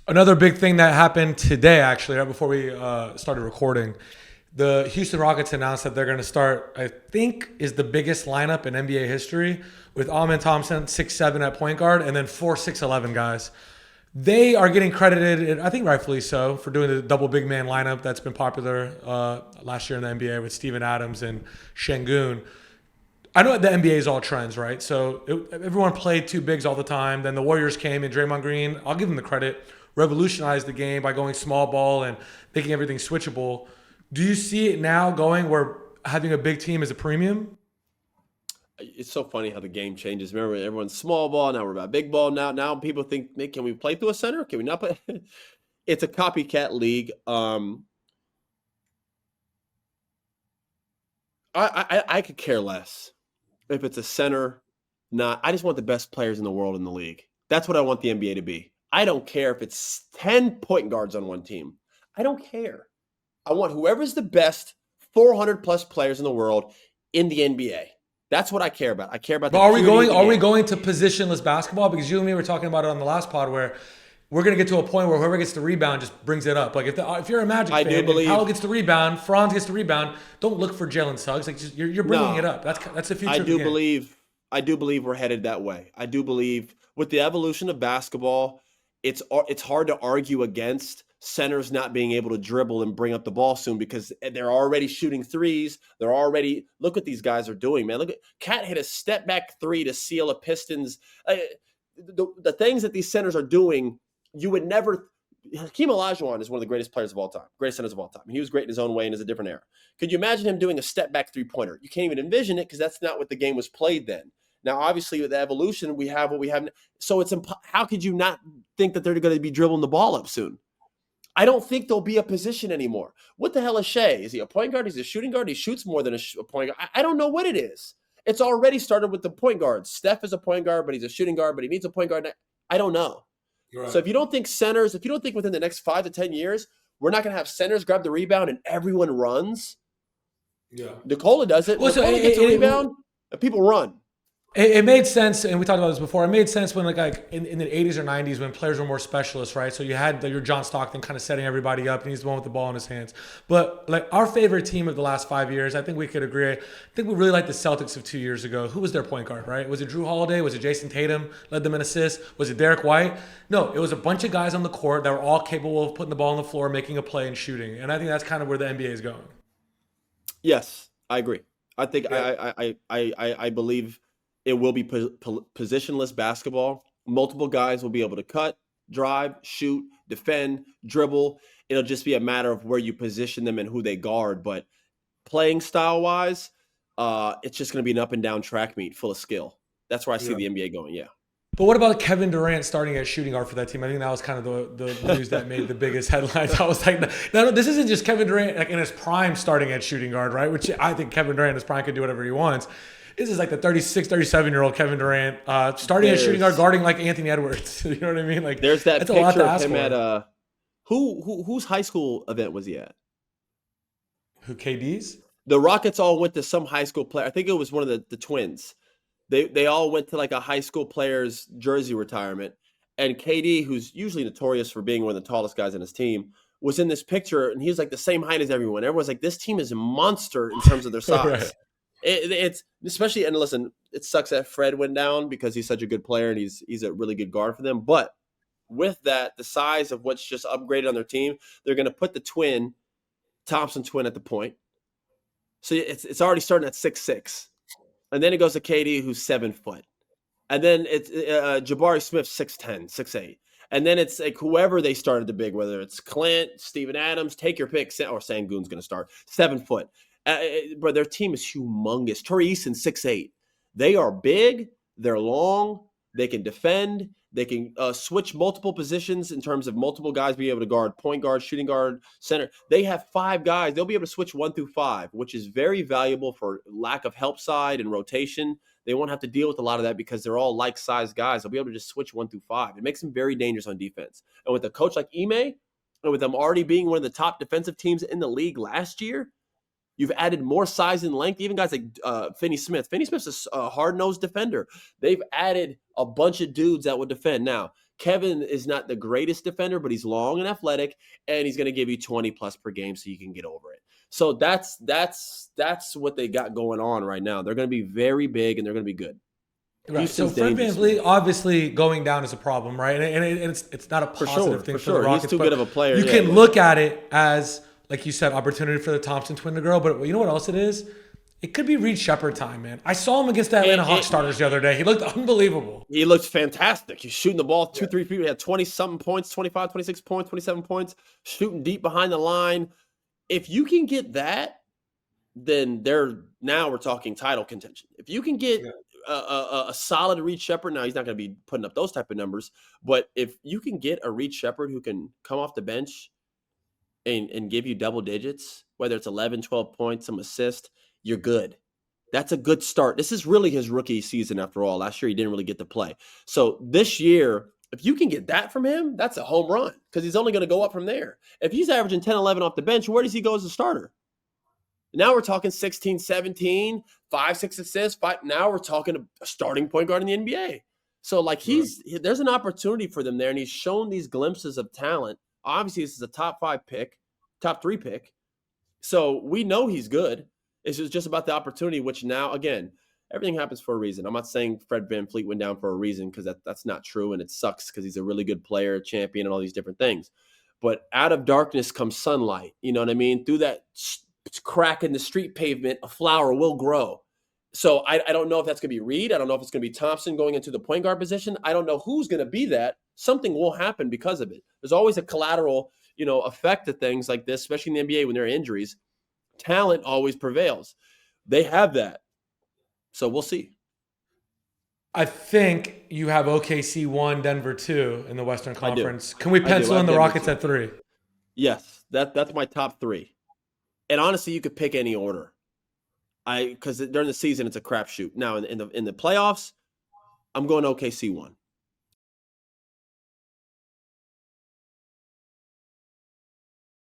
Another big thing that happened today, actually, right before we started recording, the Houston Rockets announced that they're going to start, I think, is the biggest lineup in NBA history with Amen Thompson, 6'7" at point guard, and then four 6'11" guys. They are getting credited, and I think rightfully so, for doing the double big man lineup that's been popular last year in the NBA with Steven Adams and Şengün. I know the NBA is all trends, right? So everyone played two bigs all the time. Then the Warriors came and Draymond Green, I'll give them the credit, revolutionized the game by going small ball and making everything switchable. Do you see it now going where having a big team is a premium? It's so funny how the game changes. Remember, everyone's small ball. Now we're about big ball. Now people think, "Hey, can we play through a center? Can we not play?" It's a copycat league. I could care less if it's a center. Not. I just want the best players in the world in the league. That's what I want the NBA to be. I don't care if it's 10 point guards on one team. I don't care. I want whoever's the best 400 plus players in the world in the NBA. That's what I care about. I care about But the are we purity of going? the Are we game. going to positionless basketball? Because you and me were talking about it on the last pod, where we're going to get to a point where whoever gets the rebound just brings it up. Like if you're a Magic I do fan and Powell believe. gets the rebound, Franz gets the rebound, don't look for Jalen Suggs. Like you're bringing it No, up. That's the I future of the do game. believe. I do believe we're headed that way. I do believe with the evolution of basketball, it's hard to argue against centers not being able to dribble and bring up the ball soon because they're already shooting threes. They're already look what these guys are doing, man. Look at Cat hit a step back three to seal a Pistons. The things that these centers are doing, you would never. Hakeem Olajuwon is one of the greatest players of all time, greatest centers of all time. He was great in his own way and is a different era. Could you imagine him doing a step back 3-pointer? You can't even envision it because that's not what the game was played then. Now, obviously, with the evolution, we have what we have. So how could you not think that they're going to be dribbling the ball up soon? I don't think there'll be a position anymore. What the hell is Shea? Is he a point guard? Is he a shooting guard? He shoots more than a point guard. I don't know what it is. It's already started with the point guards. Steph is a point guard, but he's a shooting guard, but he needs a point guard. I don't know. So Right. if you don't think centers, if you don't think within the next 5 to 10 years, we're not going to have centers grab the rebound and everyone runs. Yeah. Nikola does it. Well, so Nikola gets a rebound and people run. it made sense, and we talked about this before. It made sense when, like in the 80s or 90s, when players were more specialists, right? So you had your John Stockton kind of setting everybody up, and he's the one with the ball in his hands. But like our favorite team of the last 5 years, I think we could agree. I think we really like the Celtics of 2 years ago. Who was their point guard, right? Was it Drew Holiday? Was it Jason Tatum? Led them in assists? Was it Derek White? No, it was a bunch of guys on the court that were all capable of putting the ball on the floor, making a play, and shooting. And I think that's kind of where the NBA is going. Yes, I agree. I think Yeah. I believe it will be positionless basketball. Multiple guys will be able to cut, drive, shoot, defend, dribble. It'll just be a matter of where you position them and who they guard. But playing style wise, it's just going to be an up and down track meet full of skill. That's where I see Yeah. the NBA going. Yeah. But what about Kevin Durant starting at shooting guard for that team? I think that was kind of the news that made the biggest headlines. I was like, no, this isn't just Kevin Durant like in his prime starting at shooting guard, right? Which I think Kevin Durant in his prime could do whatever he wants. This is like the 36, 37-year-old Kevin Durant starting at shooting guard, There's guarding like Anthony Edwards. You know what I mean? Like there's that that's a lot picture to of ask him at for. whose high school event was he at? Who KD's? The Rockets all went to some high school player. I think it was one of the twins. They all went to like a high school player's jersey retirement. And KD, who's usually notorious for being one of the tallest guys on his team, was in this picture and he was like the same height as everyone. Everyone's like, this team is a monster in terms of their Right. size. It's especially, and listen, it sucks that Fred went down because he's such a good player and he's a really good guard for them. But with that, the size of what's just upgraded on their team, they're going to put the Thompson twin at the point. So it's already starting at 6'6". And then it goes to KD, who's 7 foot. And then it's Jabari Smith, 6'10", 6'8". And then it's like whoever they started the big, whether it's Clint, Steven Adams, take your pick, or Sangoon's going to start, 7 foot. But their team is humongous. Torrey Eason, 6'8". They are big. They're long. They can defend. They can switch multiple positions in terms of multiple guys being able to guard point guard, shooting guard, center. They have 5 guys. They'll be able to switch 1 through 5, which is very valuable for lack of help side and rotation. They won't have to deal with a lot of that because they're all like-sized guys. They'll be able to just switch 1 through 5. It makes them very dangerous on defense. And with a coach like Ime, and with them already being one of the top defensive teams in the league last year, you've added more size and length. Even guys like Finney Smith. Finney Smith's a hard-nosed defender. They've added a bunch of dudes that will defend. Now, Kevin is not the greatest defender, but he's long and athletic, and he's going to give you 20 plus per game so you can get over it. So that's what they got going on right now. They're going to be very big, and they're going to be good. Right. Houston's So Fred dangerous. VanVleet obviously going down is a problem, right? And it's not a positive thing for the Rockets. He's too good of a player. You can look at it as, like you said, opportunity for the Thompson twin to grow. But you know what else it is? It could be Reed Shepherd time, man. I saw him against the Atlanta Hawks starters the other day. He looked unbelievable. He looked fantastic. He's shooting the ball 2-3 feet. He had 20-something points, 25, 26 points, 27 points, shooting deep behind the line. If you can get that, then now we're talking title contention. If you can get a solid Reed Shepherd, now he's not going to be putting up those type of numbers, but if you can get a Reed Shepherd who can come off the bench and give you double digits, whether it's 11, 12 points, some assist, you're good. That's a good start. This is really his rookie season after all. Last year, he didn't really get to play. So this year, if you can get that from him, that's a home run because he's only going to go up from there. If he's averaging 10, 11 off the bench, where does he go as a starter? Now we're talking 16, 17, 5, 6 assists. Now we're talking a starting point guard in the NBA. So like there's an opportunity for them there, and he's shown these glimpses of talent. Obviously, this is a top 3 pick. So we know he's good. It's just about the opportunity, which now, again, everything happens for a reason. I'm not saying Fred VanVleet went down for a reason because that's not true, and it sucks because he's a really good player, champion, and all these different things. But out of darkness comes sunlight. You know what I mean? Through that crack in the street pavement, a flower will grow. So I don't know if that's going to be Reed. I don't know if it's going to be Thompson going into the point guard position. I don't know who's going to be that. Something will happen because of it. There's always a collateral, effect to things like this, especially in the NBA when there are injuries. Talent always prevails. They have that. So we'll see. I think you have OKC 1, Denver 2 in the Western Conference. Can we I pencil in the Denver Rockets 2. at 3? Yes, that's my top 3. And honestly, you could pick any order. Because during the season it's a crapshoot. Now in the playoffs, I'm going OKC 1.